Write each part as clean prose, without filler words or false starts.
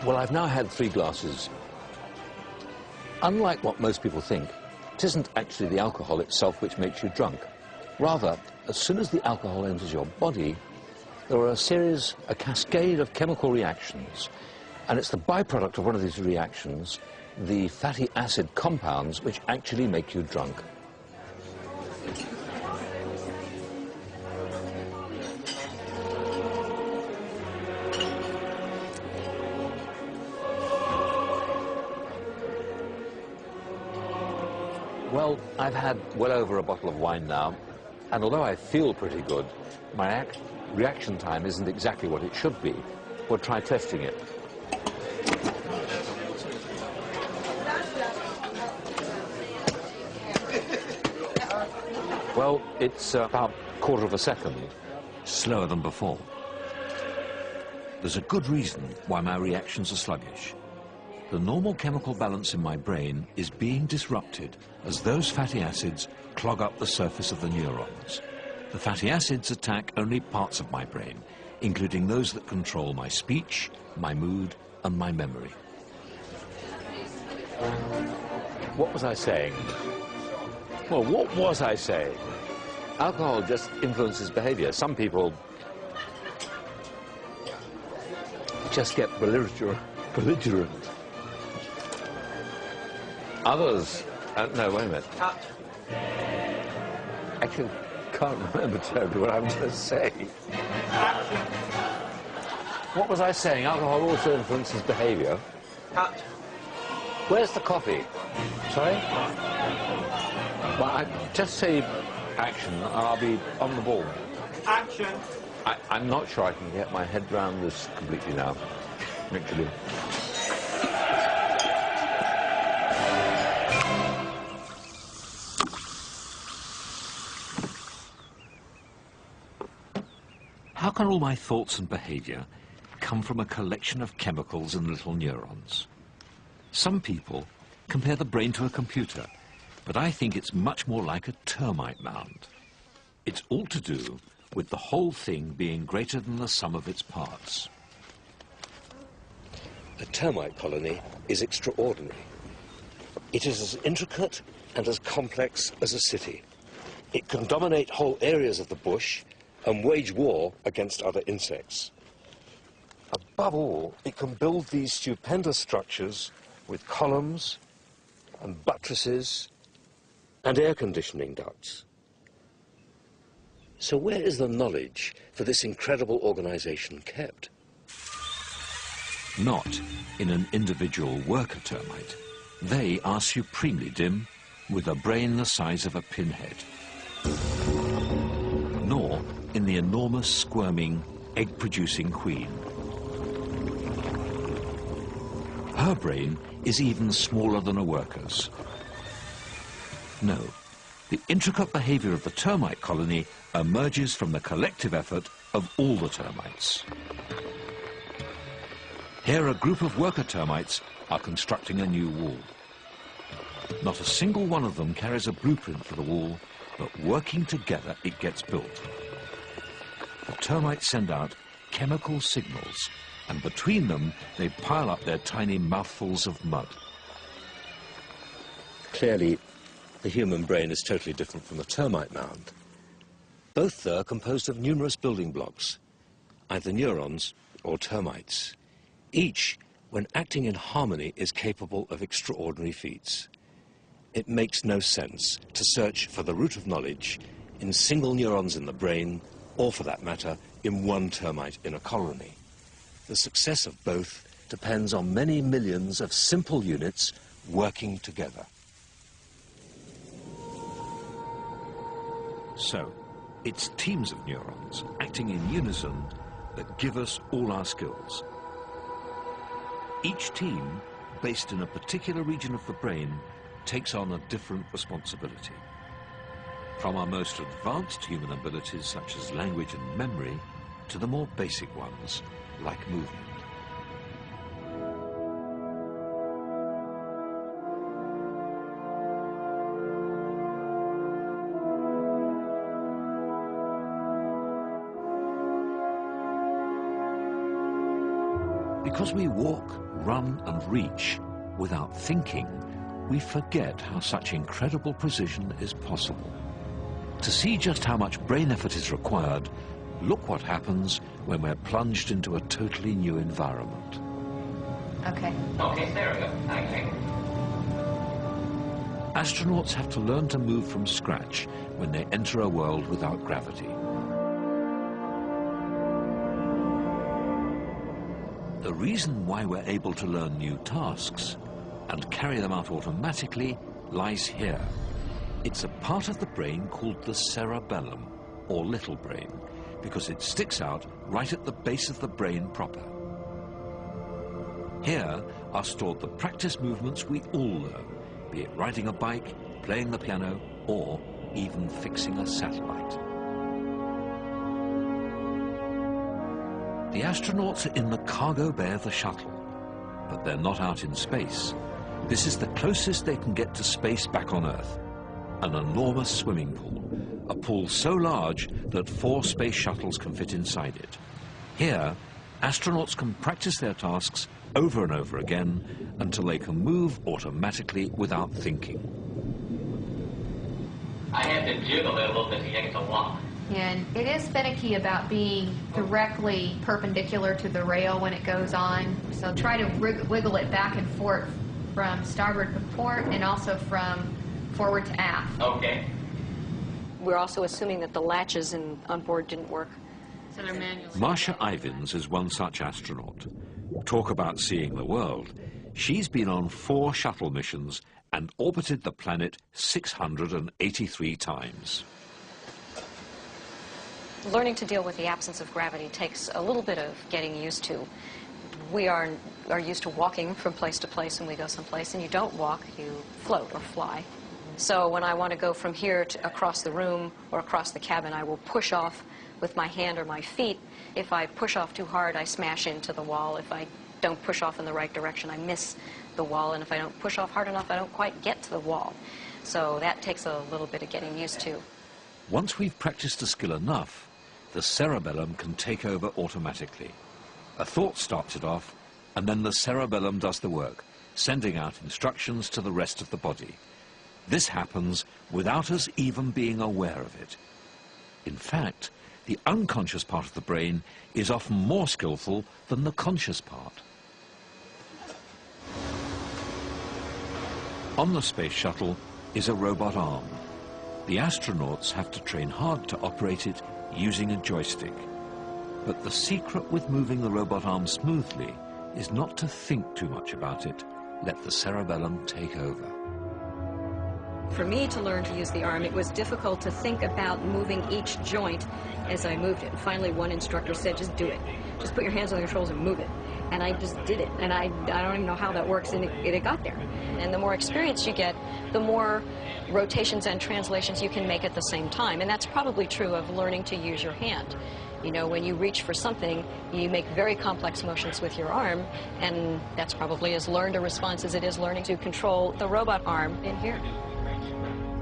Well, I've now had 3 glasses. Unlike what most people think, it isn't actually the alcohol itself which makes you drunk. Rather, as soon as the alcohol enters your body, there are a cascade of chemical reactions, and it's the byproduct of one of these reactions, the fatty acid compounds, which actually make you drunk. Well, I've had well over a bottle of wine now, and although I feel pretty good, my reaction time isn't exactly what it should be. We'll try testing it. Well, it's about a quarter of a second slower than before. There's a good reason why my reactions are sluggish. The normal chemical balance in my brain is being disrupted as those fatty acids clog up the surface of the neurons. The fatty acids attack only parts of my brain, including those that control my speech, my mood, and my memory. What was I saying? Well, what was I saying? Alcohol just influences behavior. Some people just get belligerent. Others, no, wait a minute. Actually, can't remember terribly what I was going to say. What was I saying? Alcohol also influences behavior. Cut. Where's the coffee? Sorry? Well, I just say action, and I'll be on the ball. Action. I'm not sure I can get my head around this completely now, actually. How can all my thoughts and behavior come from a collection of chemicals and little neurons? Some people compare the brain to a computer, but I think it's much more like a termite mound. It's all to do with the whole thing being greater than the sum of its parts. A termite colony is extraordinary. It is as intricate and as complex as a city. It can dominate whole areas of the bush and wage war against other insects. Above all, it can build these stupendous structures with columns and buttresses and air conditioning ducts. So where is the knowledge for this incredible organization kept? Not in an individual worker termite. They are supremely dim, with a brain the size of a pinhead. Nor in the enormous, squirming, egg-producing queen. Her brain is even smaller than a worker's. No, the intricate behavior of the termite colony emerges from the collective effort of all the termites. Here a group of worker termites are constructing a new wall. Not a single one of them carries a blueprint for the wall, but working together it gets built. The termites send out chemical signals, and between them they pile up their tiny mouthfuls of mud. Clearly, the human brain is totally different from a termite mound. Both are composed of numerous building blocks, either neurons or termites. Each, when acting in harmony, is capable of extraordinary feats. It makes no sense to search for the root of knowledge in single neurons in the brain, or for that matter, in one termite in a colony. The success of both depends on many millions of simple units working together. So, it's teams of neurons acting in unison that give us all our skills. Each team, based in a particular region of the brain, takes on a different responsibility. From our most advanced human abilities, such as language and memory, to the more basic ones, like movement. Because we walk, run and reach without thinking, we forget how such incredible precision is possible. To see just how much brain effort is required, look what happens when we're plunged into a totally new environment. Okay. Okay, there we go. Okay. Astronauts have to learn to move from scratch when they enter a world without gravity. The reason why we're able to learn new tasks and carry them out automatically lies here. It's a part of the brain called the cerebellum, or little brain, because it sticks out right at the base of the brain proper. Here are stored the practice movements we all learn, be it riding a bike, playing the piano, or even fixing a satellite. The astronauts are in the cargo bay of the shuttle, but they're not out in space. This is the closest they can get to space back on Earth. An enormous swimming pool, a pool so large that 4 space shuttles can fit inside it. Here, astronauts can practice their tasks over and over again until they can move automatically without thinking. I had to jiggle it a little bit to get it to walk. And it is finicky about being directly perpendicular to the rail when it goes on. So try to wiggle it back and forth from starboard to port and also from forward to aft. Okay. We're also assuming that the latches on board didn't work. So they're manually. Marcia Ivins is one such astronaut. Talk about seeing the world. She's been on 4 shuttle missions and orbited the planet 683 times. Learning to deal with the absence of gravity takes a little bit of getting used to. We are used to walking from place to place when we go someplace, and you don't walk, you float or fly. So when I want to go from here to across the room or across the cabin, I will push off with my hand or my feet. If I push off too hard, I smash into the wall. If I don't push off in the right direction, I miss the wall. And if I don't push off hard enough, I don't quite get to the wall. So that takes a little bit of getting used to. Once we've practiced a skill enough, the cerebellum can take over automatically. A thought starts it off, and then the cerebellum does the work, sending out instructions to the rest of the body. This happens without us even being aware of it. In fact, the unconscious part of the brain is often more skillful than the conscious part. On the space shuttle is a robot arm. The astronauts have to train hard to operate it using a joystick. But the secret with moving the robot arm smoothly is not to think too much about it. Let the cerebellum take over. For me to learn to use the arm, it was difficult to think about moving each joint as I moved it. Finally, one instructor said, just do it. Just put your hands on the controls and move it. And I just did it. And I don't even know how that works, and it got there. And the more experience you get, the more rotations and translations you can make at the same time. And that's probably true of learning to use your hand. You know, when you reach for something, you make very complex motions with your arm, and that's probably as learned a response as it is learning to control the robot arm in here.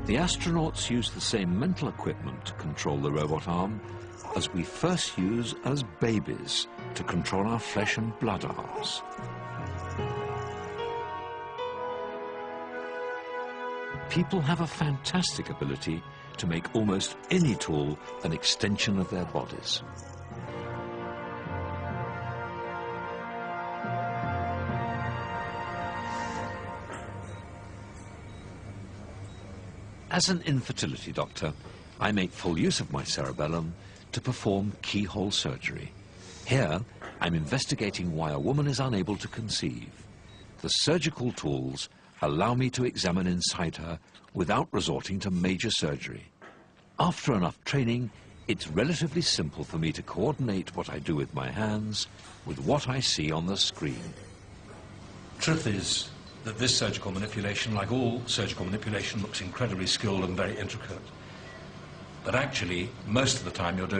The astronauts use the same mental equipment to control the robot arm as we first use as babies to control our flesh and blood arms. People have a fantastic ability to make almost any tool an extension of their bodies. As an infertility doctor, I make full use of my cerebellum to perform keyhole surgery. Here, I'm investigating why a woman is unable to conceive. The surgical tools allow me to examine inside her without resorting to major surgery. After enough training, it's relatively simple for me to coordinate what I do with my hands with what I see on the screen. Truth is that this surgical manipulation, like all surgical manipulation, looks incredibly skilled and very intricate. But actually, most of the time you're doing